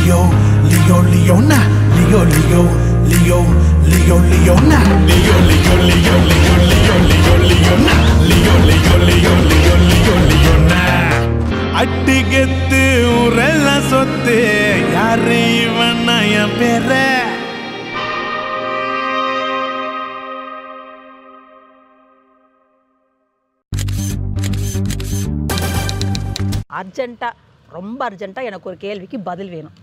Leo, Leo, Leona, Leo, Leo, Leo, Leo, Leona, Leo, Leo, Leo, Leo, Leo, Leo, Leona, Leo, Leo, Leo, Leo, Leo, Leona. அட்டிகத்து உரல்ல சொத்து யாரு இவன் என் பேர அர்ஜென்ட்டா ரொம்ப அர்ஜென்ட்டா எனக்கு ஒரு கேள்விக்கு பதில் வேணும்.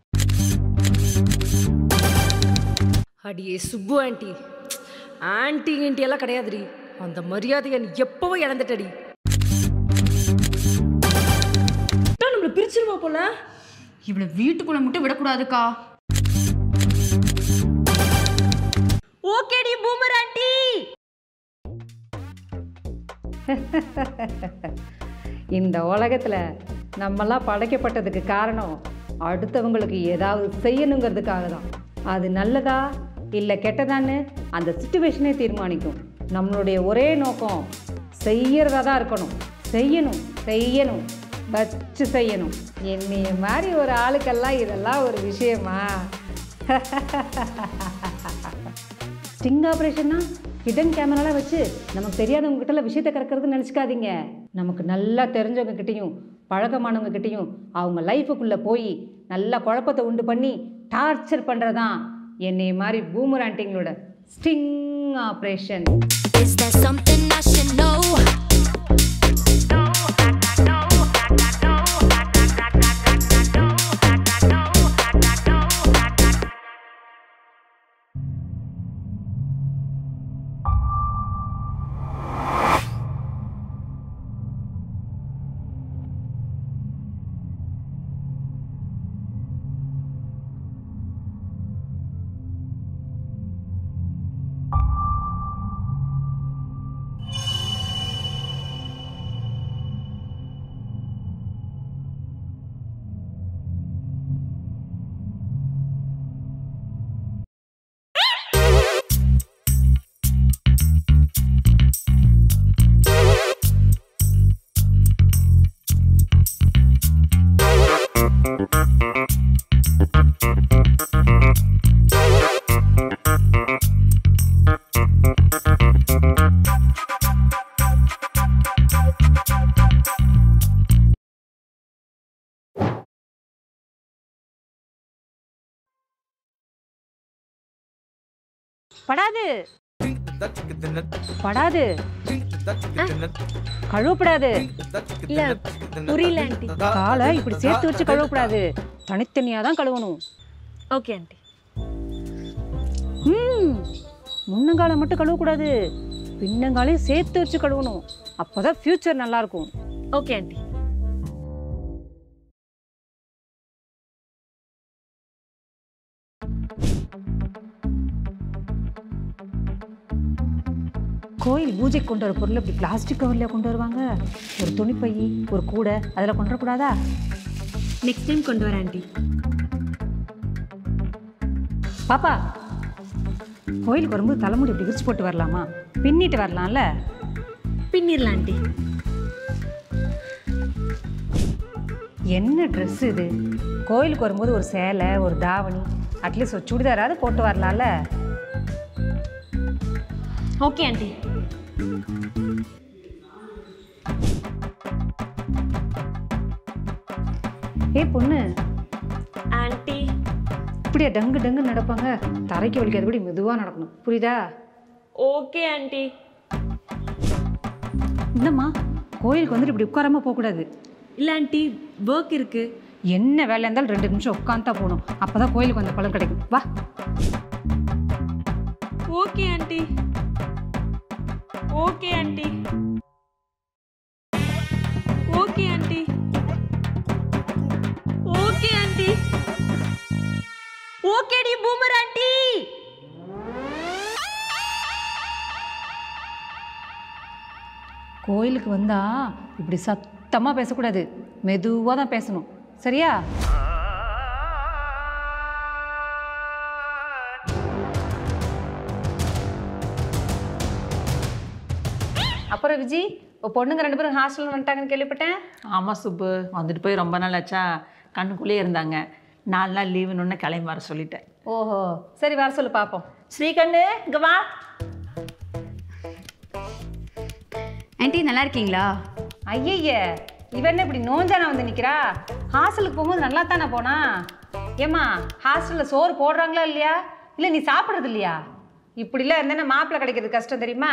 அடியே சுப்பு ஆண்டி, ஆண்டி கிண்டி எல்லாம் கிடையாதுடி. அந்த மரியாதையை நீ எப்பவும் இழந்துட்டடி. நம்மள பிரிச்சிருவா போல. இவளை வீட்டுக்குள்ள மட்டும் விடக்கூடாதுக்கா. ஓகேடி பூமர் ஆண்டி. இந்த உலகத்தில் நம்மெல்லாம் படைக்கப்பட்டதுக்கு காரணம் அடுத்தவங்களுக்கு ஏதாவது செய்யணுங்கிறதுக்காக தான். அது நல்லதா இல்லை கெட்டதான்னு அந்த சிச்சுவேஷனே தீர்மானிக்கும். நம்மளுடைய ஒரே நோக்கம் செய்யறதா தான் இருக்கணும். செய்யணும் செய்யணும் வச்சு செய்யணும். என்னைய மாதிரி ஒரு ஆளுக்கெல்லாம் இதெல்லாம் ஒரு விஷயமா? ஸ்டிங் ஆப்ரேஷன்னா ஹிடன் கேமராலாம் வச்சு நமக்கு தெரியாதவங்க கிட்டலாம் விஷயத்தை கறக்கிறதுன்னு நினச்சிக்காதீங்க. நமக்கு நல்லா தெரிஞ்சவங்க கிட்டேயும் பழக்கமானவங்க கிட்டேயும் அவங்க லைஃபுக்குள்ளே போய் நல்லா குழப்பத்தை உண்டு பண்ணி டார்ச்சர் பண்ணுறதான் என்னை மாதிரி பூமர் ஆண்டிங்களோட ஸ்டிங் ஆப்ரேஷன். படாது படாது கழுவப்படாது. இல்ல புரியல ஆண்டி. காலை இப்படி சேர்த்து வச்சு கழுவப்படாது, தனித்தனியா தான் கழுவணும். Okay aunty. முன்னங்காலை மட்டும் கழுவக்கூடாது, பின்னங்காலையும் சேர்த்து வச்சு கழுவணும். அப்போதான் ஃபியூச்சர் நல்லா இருக்கும். Okay aunty. கோயில் பூஜைக்கு கொண்டு வர பொருள் இப்படி பிளாஸ்டிக் கவர்ல கொண்டு வருவாங்க. ஒரு துணிப்பை, ஒரு கூடை அதில் கொண்டு வரக்கூடாதா? நெக்ஸ்ட் டைம் கொண்டு வரேன் ஆண்டி. பாப்பா, கோயிலுக்கு வரும்போது தலைமுடி இப்படி விரிச்சு போட்டு வரலாமா? பின்னிட்டு வரலாம்ல? பின்னிடலாம் ஆண்டி. என்ன ட்ரெஸ் இது? கோயிலுக்கு வரும்போது ஒரு சேலை, ஒரு தாவணி, அட்லீஸ்ட் ஒரு சுடிதாராவது போட்டு வரலாம்ல? Okay aunty. ஏய் பொண்ணு. ஆண்டி. இப்படியா டங்கு டங்கு நடப்பாங்க? தரைக்கு வலிக்காதபடி மெதுவாக நடக்கணும், புரியுதா? Okay aunty. என்னம்மா, கோயிலுக்கு வந்துட்டு இப்படி உட்காராம போகக்கூடாது. இல்லை ஆண்டி, ஒர்க் இருக்கு. என்ன வேலை இருந்தாலும் 2 நிமிஷம் உட்காந்து தான் போகணும். அப்போதான் கோயிலுக்கு வந்த பழம் கிடைக்கும். வா. Okay aunty. Okay aunty. Okay aunty. Okay aunty. ஓகேடி பூமர் ஆண்டி. கோயிலுக்கு வந்தா இப்படி சத்தமாக பேசக்கூடாது, மெதுவாக தான் பேசணும், சரியா? அப்புறம் விஜி, இப்போ பொண்ணுங்க 2 பேரும் ஹாஸ்டலில் வந்துட்டாங்கன்னு கேள்விப்பட்டேன். ஆமாம் சுப்பு, வந்துட்டு போய் ரொம்ப நாள் ஆச்சா, கண்ணுக்குள்ளேயே இருந்தாங்க. 4 நாள் லீவுன்னு கிளம்பி வர சொல்லிட்டேன். ஓஹோ, சரி வர சொல்லு பார்ப்போம். ஸ்ரீகண்ணு இங்கே வா. ஆண்டி நல்லா இருக்கீங்களா? ஐயய்ய, இவன் இப்படி நோஞ்சானா வந்து நிற்கிறா? ஹாஸ்டலுக்கு போகும்போது நல்லா தானே போனா? ஏம்மா, ஹாஸ்டலில் சோறு போடுறாங்களா இல்லையா? இல்லை நீ சாப்பிட்றது இல்லையா? இப்படிலாம் இருந்தேன்னா மாப்பிள்ளை கிடைக்கிறது கஷ்டம் தெரியுமா?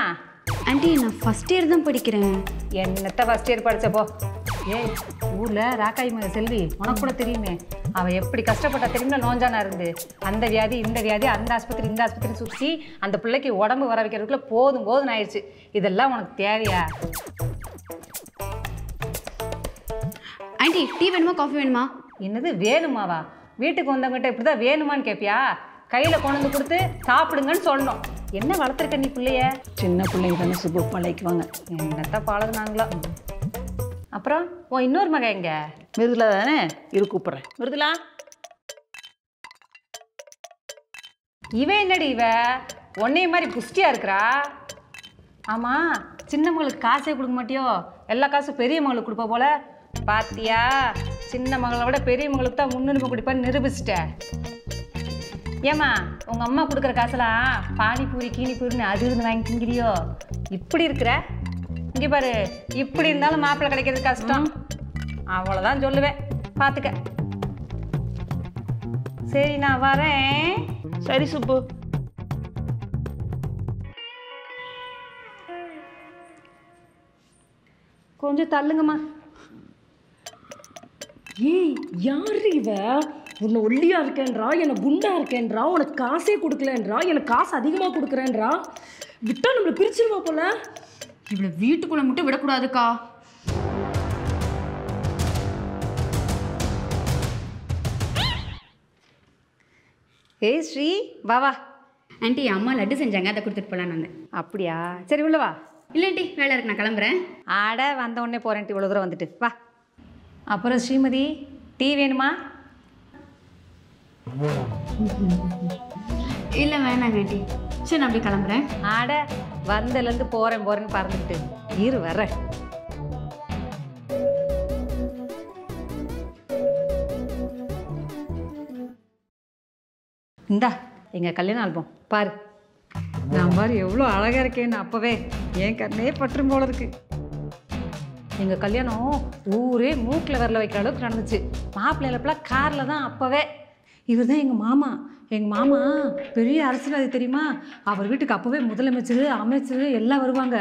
ஆண்டி நான் ஃபஸ்ட் இயர் தான் படிக்கிறேன். என்னத்த ஃபஸ்ட் இயர் படித்தப்போ? ஏய், ஊரில் ராக்காய் மக செல்வி உனக்கு கூட தெரியுமே, அவள் எப்படி கஷ்டப்பட்டா தெரியுமா நோஞ்சானா இருந்து. அந்த வியாதி இந்த வியாதி, அந்த ஆஸ்பத்திரி இந்த ஆஸ்பத்திரி சுற்றி அந்த பிள்ளைக்கு உடம்பு வர வைக்கிறதுக்குள்ள போதும் போதும்னு ஆயிடுச்சு. இதெல்லாம் உனக்கு தேவையா? ஆண்டி டீ வேணுமா காஃபி வேணுமா? என்னது வேணுமாவா? வீட்டுக்கு வந்தவங்ககிட்ட இப்படி தான் வேணுமான்னு கேட்பியா? கையில் கொண்டு வந்து கொடுத்து சாப்பிடுங்கன்னு சொல்லணும். என்ன வளர்த்துருக்க நீ பிள்ளைய? சின்ன பிள்ளைங்க தானே சுப்பு பழகுவாங்க. என்னத்த பழகுனாங்களோ. அப்புறம் உன் இன்னொரு மகன் எங்க? மிருதுலா தானே இரு, கூப்பிட்றேன். மிருதுலா, இவன் என்னடி இவ உன்னைய மாதிரி புஷ்டியா இருக்கிறா? ஆமா, சின்ன மகளுக்கு காசே கொடுக்க மாட்டியோ? எல்லா காசும் பெரிய மகளுக்கு கொடுப்ப போல. பாத்தியா, சின்ன மகளை விட பெரிய மகளுக்கு தான் முன்னுரிமை கொடுப்பான்னு நிரூபிச்சிட்ட. ஏமா, உங்க அம்மா கொடுக்குற காசெல்லாம் பானிபூரி கீனிபூரின்னு அது இருந்து வாங்கி திங்கிறியோ? இப்படி இருக்கிற இங்கே பாரு, இப்படி இருந்தாலும் மாப்பிள்ளை கிடைக்கிறது கஷ்டம். அவ்வளோதான் சொல்லுவேன், பார்த்துக்க. சரி நான் வரேன். சரி சுப்பு. கொஞ்சம் தள்ளுங்கம்மா. ஏய், யாரு இவ? உன்னை ஒல்லியா இருக்கேன்றா, என்னை குண்டா இருக்கேன்றா, உனக்கு காசே கொடுக்கலன்றா, எனக்கு காசு அதிகமாக கொடுக்குறேன்றா. விட்டா நம்மளை பிரிச்சிருவா போல. இவளை வீட்டுக்குள்ள மட்டும் விடக்கூடாதுக்கா. ஏய் ஸ்ரீ, வா வா. ஆண்டி அம்மா லட்டு செஞ்சாங்க, அதை கொடுத்துட்டு போகலான்னு வந்தேன். அப்படியா? சரி உள்ள வா. இல்லை ஆண்டி வேலை இருக்கு, நான் கிளம்புறேன். ஆட வந்த உடனே போகிறேன்ட்டு இவ்வளோ தூரம் வந்துட்டு வா. அப்புறம் ஸ்ரீமதி, டீ வேணுமா? இல்லை வேணாங்க ஆண்டி. சரி நான் அப்படியே கிளம்புறேன். ஆட வந்தலேருந்து போகிறேன்னு பறந்துக்கிட்டு இரு வர்றேன். இந்தா எங்கள் கல்யாண ஆல்பம் பாரு. நான் பாரு எவ்வளோ அழகாக இருக்கேன்னு அப்போவே என் கண்ணே பற்றும் போல இருக்கு. எங்கள் கல்யாணம் ஊரே மூக்கில் விரல வைக்கிற அளவுக்கு நடந்துச்சு. மாப்பிள்ளை இழப்பெல்லாம் காரில் தான். அப்போவே இவர் தான் எங்கள் மாமா. எங்கள் மாமா பெரிய அரசியல்வாதி தெரியுமா? அவர் வீட்டுக்கு அப்போவே முதலமைச்சர் அமைச்சர் எல்லாம் வருவாங்க.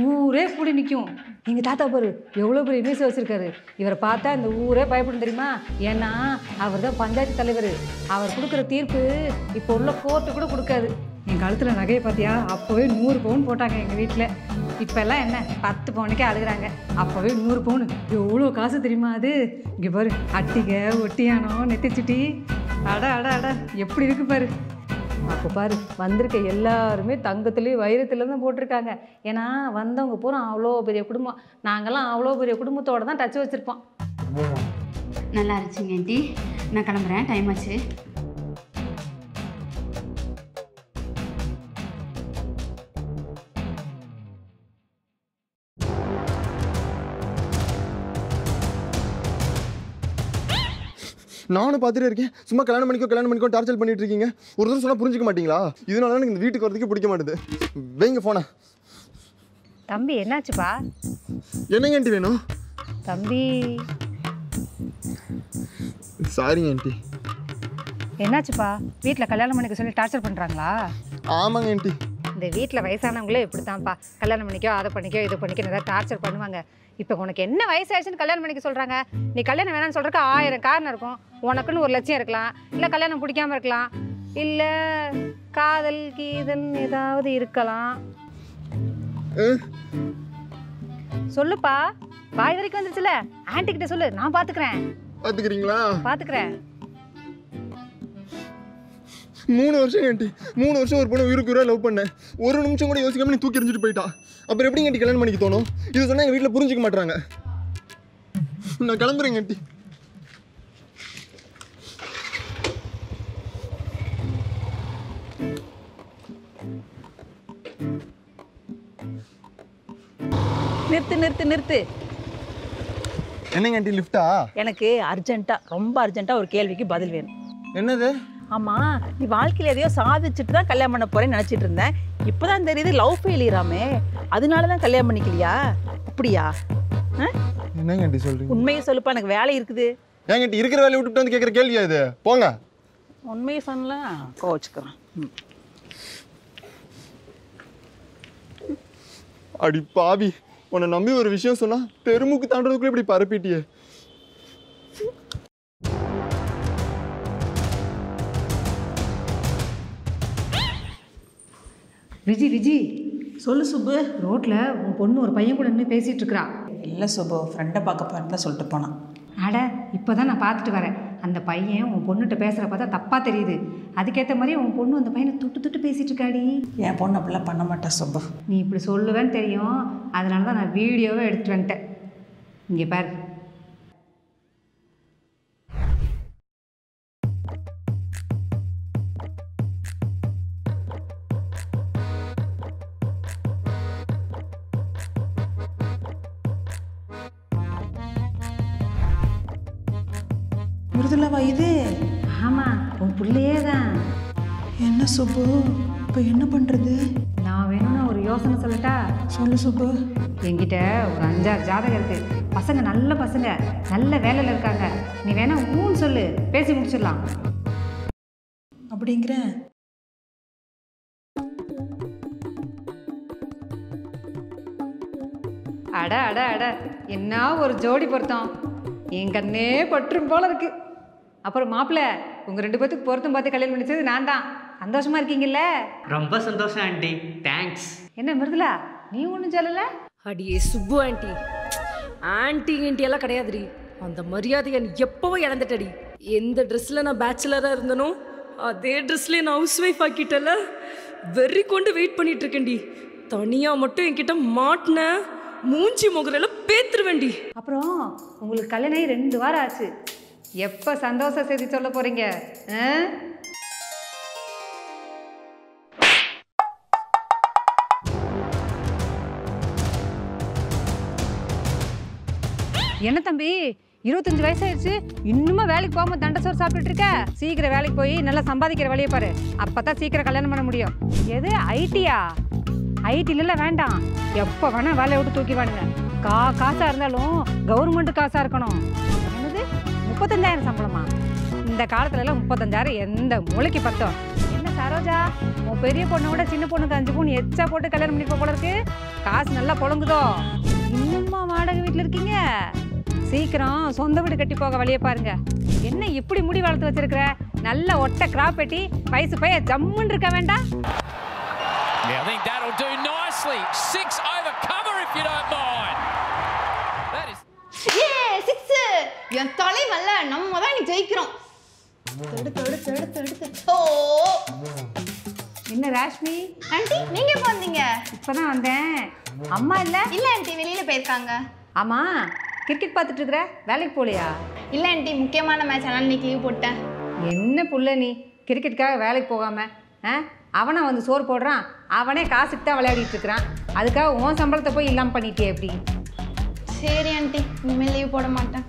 ஊரே கூடி நிற்கும். எங்கள் தாத்தா பாரு எவ்வளோ பெரிய மீசை வச்சுருக்காரு. இவரை பார்த்தா இந்த ஊரே பயப்படும் தெரியுமா? ஏன்னா அவர் தான் பஞ்சாயத்து தலைவர். அவர் கொடுக்குற தீர்ப்பு இப்போ உள்ள கோர்ட்டு கூட கொடுக்காது. என் கழுத்தில் நகையை பார்த்தியா? அப்போவே 100 பவுன் போட்டாங்க எங்கள் வீட்டில். இப்போல்லாம் என்ன 10 பவுனுக்கே அழுகிறாங்க. அப்போவே 100 பவுன் எவ்வளோ காசு தெரியுமா அது? இங்கே பாரு, அட்டிகை ஒட்டியானம் நெத்திச்சுட்டி, அட அட அட எப்படி இருக்கு பாரு. அப்போ பாரு, வந்திருக்க எல்லாருமே தங்கத்துலேயும் வைரத்தில் தான் போட்டிருக்காங்க. ஏன்னா வந்தவங்க பூரா அவ்வளோ பெரிய குடும்பம். நாங்கள்லாம் அவ்வளோ பெரிய குடும்பத்தோடு தான் டச் வச்சுருப்போம். நல்லா இருந்துச்சுங்க ஆண்டி, நான் கிளம்புறேன், டைம் ஆச்சு. நானும் பார்த்துட்டே இருக்கேன். சும்மா கல்யாணம் பண்ணிக்கோ டார்ச்சர் பண்ணிட்டு இருக்கீங்க. ஒரு தடவை சொன்னால் புரிஞ்சிக்க மாட்டீங்களா? இதனால தான் எனக்கு இந்த வீட்டுக்கு வரதுக்கு பிடிக்க மாட்டேது. வைங்க போனா. தம்பி என்னாச்சுப்பா? என்னங்க ஆண்டி வேணும்? தம்பி சாரிங்க ஆண்டி. என்னாச்சுப்பா? வீட்டில் கல்யாணம் பண்ணிக்க சொல்லி டார்ச்சர் பண்ணுறாங்களா? ஆமாங்க ஆண்டி. இந்த வீட்டில் வயசானவங்களே இப்படி தான்ப்பா. கல்யாணம் பண்ணிக்கோ அதை பண்ணிக்கோ இதை பண்ணிக்கோ ஏதாவது டார்ச்சர் பண்ணுவாங்க. இப்போ உனக்கு என்ன வயசாயிடுச்சுன்னு கல்யாணம் பண்ணிக்க சொல்கிறாங்க. நீ கல்யாணம் வேணான்னு சொல்கிறக்கு 1000 காரணம் இருக்கும். உனக்குன்னு ஒரு லட்சியம் இருக்கலாம், இல்லை கல்யாணம் பிடிக்காமல் இருக்கலாம், இல்லை காதல் கீதல் ஏதாவது இருக்கலாம். சொல்லுப்பா, வாய் வரைக்கும் வந்துருச்சுல. ஆன்ட்டி கிட்ட சொல்லு, நான் பார்த்துக்கிறேன். பார்த்துக்கிறீங்களா? பார்த்துக்கிறேன். 3 வருஷம் ஆண்டி, 3 வருஷம் ஒரு பொண்ணு உயிருக்கு உயிராக லவ் பண்ணேன். ஒரு நிமிஷம் கூட யோசிக்காம நீ தூக்கி எறிஞ்சிட்டு போயிட்டா. அப்புறம் எப்படி ஆண்டி கல்யாணம் பண்ணிக்க தோணும்? இது சொன்னால் எங்கள் வீட்டில் புரிஞ்சிக்க மாட்டாங்க. நான் கிளம்புறேங்க ஆண்டி. நிறுத்து. என்னங்க ஆண்டி லிஃப்டா? எனக்கு அர்ஜென்ட்டாக, ரொம்ப அர்ஜென்ட்டாக ஒரு கேள்விக்கு பதில் வேணும். என்னது? ஆமாம், நீ வாழ்க்கையில் எதையோ சாதிச்சுட்டு தான் கல்யாணம் பண்ண போகிறேன்னு நினச்சிட்டு இருந்தேன். இப்போ தான் தெரியுது லவ் ஃபெயிலியராமே. அதனால தான் கல்யாணம் பண்ணிக்கலையா? அப்படியா? என்னங்க ஆண்டி சொல்கிறீங்க? உண்மையை சொல்லுப்பா, எனக்கு வேலை இருக்குது. ஏங்கிட்ட இருக்கிற வேலையை விட்டுட்டு வந்து கேட்குற கேள்வியா இது? போங்க. உண்மையை சொன்னா கோவச்சுக்கிறேன். அடி பாவி, உன்னை நம்பி ஒரு விஷயம் சொன்னா தெருமுக்கு தாண்டதுக்குள்ள இப்படி பரப்பிட்டியே. விஜி விஜி, சொல்லு சுப்பு. ரோட்டில் உன் பொண்ணு ஒரு பையன் கூட நின்று பேசிகிட்டு இருக்கிறா. இல்லை சுப்பு, ஃப்ரெண்டை பார்க்க போகிறேன் தான் சொல்லிட்டு போனான். அட, இப்போ தான் நான் பார்த்துட்டு வரேன். அந்த பையன் உன் பொண்ணுகிட்ட பேசுகிற பார்த்தா தப்பாக தெரியுது. அதுக்கேற்ற மாதிரி உன் பொண்ணு அந்த பையனை தொட்டு தொட்டு பேசிகிட்டு இருக்காடி. என் பொண்ணு அப்படிலாம் பண்ண மாட்டா சுப்பு. நீ இப்படி சொல்லுவேன்னு தெரியும், அதனால தான் நான் வீடியோவை எடுத்துட்டு வந்துட்டேன். இங்கே பாரு. மிருதுலவா இது? ஆமாம், உன் பிள்ளையே தான். என்ன சுப்பு, இப்போ என்ன பண்ணுறது? நான் வேணும்னா ஒரு யோசனை சொல்லட்டா? சொல்லு சுப்பு. என்கிட்ட ஒரு 5-6 ஜாதகம் இருக்குது. பசங்க நல்ல பசங்க, நல்ல வேலையில் இருக்காங்க. நீ வேணா ஊன்னு சொல்லு, பேசி முடிச்சிடலாம். அப்படிங்கிற அட அட அட, என்ன ஒரு ஜோடி பொருத்தம். என் கண்ணே பற்றும் போல இருக்கு. அப்புறம் மாப்பிள்ள, உங்கள் 2 பேத்துக்கு பொருத்தம் பார்த்து கல்யாணம் பண்ணிச்சது நான் தான். சந்தோஷமா இருக்கீங்கல்ல? ரொம்ப சந்தோஷம் ஆண்டி, தேங்க்ஸ். என்ன மிருதுலா, நீ ஒன்றும் சொல்லலை? அடியே சுப்பு ஆண்டி, ஆண்டி எல்லாம் கிடையாதுடி. அந்த மரியாதையை நீ எப்பவும் இழந்துட்டடி. எந்த ட்ரெஸ்ஸில் நான் பேச்சுலராக இருந்தனோ அதே ட்ரெஸ்லேயே நான் ஹவுஸ் ஒய்ஃப் ஆக்கிட்டல. வெறி கொண்டு வெயிட் பண்ணிட்டு இருக்கேன்டி. தனியாக மட்டும் என்கிட்ட மாட்டின மூஞ்சி முகரெல்லாம் பேத்துருவேண்டி. அப்புறம் உங்களுக்கு கல்யாணம் ஆகி 2 வாரம் ஆச்சு. எப்போ சந்தோஷ செய்தி சொல்ல போகிறீங்க? என்ன தம்பி, 25 வயசாயிருச்சு, இன்னுமா வேலைக்கு போகாம தண்டை சோறு சாப்பிட்டுட்டு இருக்க? சீக்கிரம் வேலைக்கு போய் நல்லா சம்பாதிக்கிற வழியை பாரு. அப்பதான் சீக்கிரம் கல்யாணம் பண்ண முடியும். எது ஐடியா? ஐடிலாம் வேண்டாம், எப்போ வேணா வேலையை விட்டு தூக்கிவானுங்க. காசாக இருந்தாலும் கவர்மெண்ட் காசாக இருக்கணும். என்னது 35,000 சம்பளமா? இந்த காலத்துலலாம் 35,000 எந்த மூளைக்கு பத்தம்? என்ன சரோஜா, உன் பெரிய பொண்ணை விட சின்ன பொண்ணுக்கு 5 பவுன் எச்சா போட்டு கல்யாணம் பண்ணிப்போ போல இருக்கு. காசு நல்லா புழங்குதோ? இன்னுமா வாடகை வீட்டில் இருக்கீங்க? சீக்கிரம் சொந்த வீடு கட்டி போக வழியை பாருங்க. என்ன இப்படி முடி வளர்த்து வச்சிருக்கிற? நல்ல ஒட்டை கிராப் பெட்டி, வயசு பைய ஜம்முன்னு இருக்க வேண்டாம்? Yeah, I think that'll do nicely. 6 over cover if you don't mind. That is... Yeah, 6. என் தலைவல்ல, நம்ம தான் நீ ஜெயிக்கிறோம். ஓ என்ன ராஷ்மி ஆண்டி, நீங்க எப்போ வந்தீங்க? இப்பதான் வந்தேன். அம்மா இல்ல? இல்ல ஆண்டி, வெளியில போயிருக்காங்க. ஆமா, கிரிக்கெட் பார்த்துட்டு இருக்கிற, வேலைக்கு போகலையா? இல்ல ஆண்டி, முக்கியமான மேட்ச், அதனால இன்னைக்கு லீவ் போட்டேன். என்ன புள்ள நீ, கிரிக்கெட்டுக்காக வேலைக்கு போகாம அவனை வந்து சோறு போடுறான், அவனே காசுக்கு தான் விளையாடிட்டு இருக்கிறான். அதுக்காக உன் சம்பளத்தை போய் இல்லாமல் பண்ணிட்டே எப்படி? சரி ஆண்டி, இனிமேல் லீவ் போட மாட்டேன்.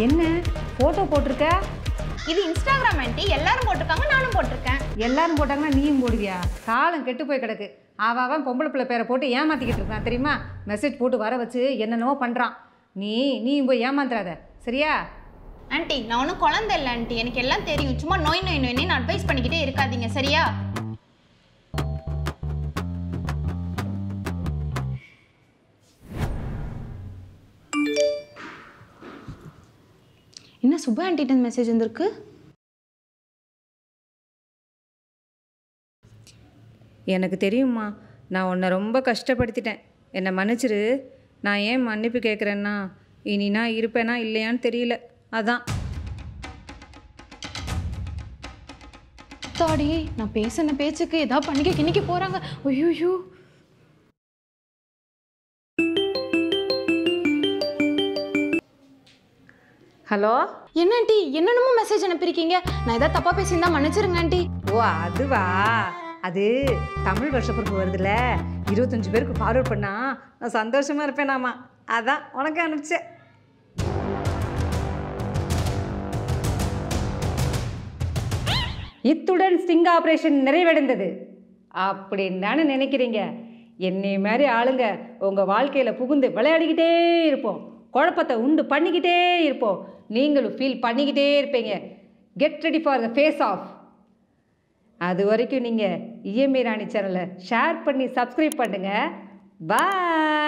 என்ன ஃபோட்டோ போட்டிருக்க? இது இன்ஸ்டாகிராம் ஆண்டி, எல்லாரும் போட்டிருக்காங்க, நானும் போட்டிருக்கேன். எல்லாரும் போட்டாங்கன்னா நீயும் போடுவியா? காலம் கெட்டு போய் கிடக்கு. அவன் பொம்பளை பிள்ளை பேரை போட்டு ஏமாற்றிக்கிட்டு இருக்கான் தெரியுமா? மெசேஜ் போட்டு வர வச்சு என்னென்னவோ பண்ணுறான். நீயும் போய் ஏமாத்துறாத, சரியா? ஆண்டி, நான் ஒன்றும் குழந்தை இல்லை ஆண்டி, எனக்கு எல்லாம் தெரியும். சும்மா நோய் நான் அட்வைஸ் பண்ணிக்கிட்டே இருக்காதீங்க, சரியா? என்ன சுபா ஆண்டிட்ட மெசேஜ் வந்திருக்கு? எனக்கு தெரியுமா, நான் உன்னை ரொம்ப கஷ்டப்படுத்திட்டேன். என்னை மன்னிச்சிரு. நான் ஏன் மன்னிப்பு கேட்குறேன்னா, இனி நான் இருப்பேனா இல்லையான்னு தெரியல, அதான். தாடி, நான் பேசின பேச்சுக்கு ஏதாவது பண்ணிக்க கிணிக்க போறாங்க. ஐயோ, ஹலோ, என்ன ஆண்டி, என்னென்னமோ மெசேஜ் அனுப்பியிருக்கீங்க. நான் ஏதாவது தப்பா பேசியிருந்தா மன்னிச்சிருங்க ஆண்டி. ஓ அதுவா, அது தமிழ் வருஷப்பிறப்பு வருதுல்ல, 25 பேருக்கு ஃபார்வர்ட் பண்ணா நான் சந்தோஷமாக இருப்பேனாமா, அதான் உனக்கு அனுப்பிச்சேன். இத்துடன் ஸ்டிங் ஆப்ரேஷன் நிறைவடைந்தது அப்படின்னு தானே நினைக்கிறீங்க? என்னை மாதிரி ஆளுங்க உங்கள் வாழ்க்கையில் புகுந்து விளையாடிக்கிட்டே இருப்போம், குழப்பத்தை உண்டு பண்ணிக்கிட்டே இருப்போம், நீங்களும் ஃபீல் பண்ணிக்கிட்டே இருப்பீங்க. Get ready for the face off. அது வரைக்கும் நீங்கள் இஎம்ஐ ராணி சேனலை ஷேர் பண்ணி சப்ஸ்கிரைப் பண்ணுங்கள். பாய்.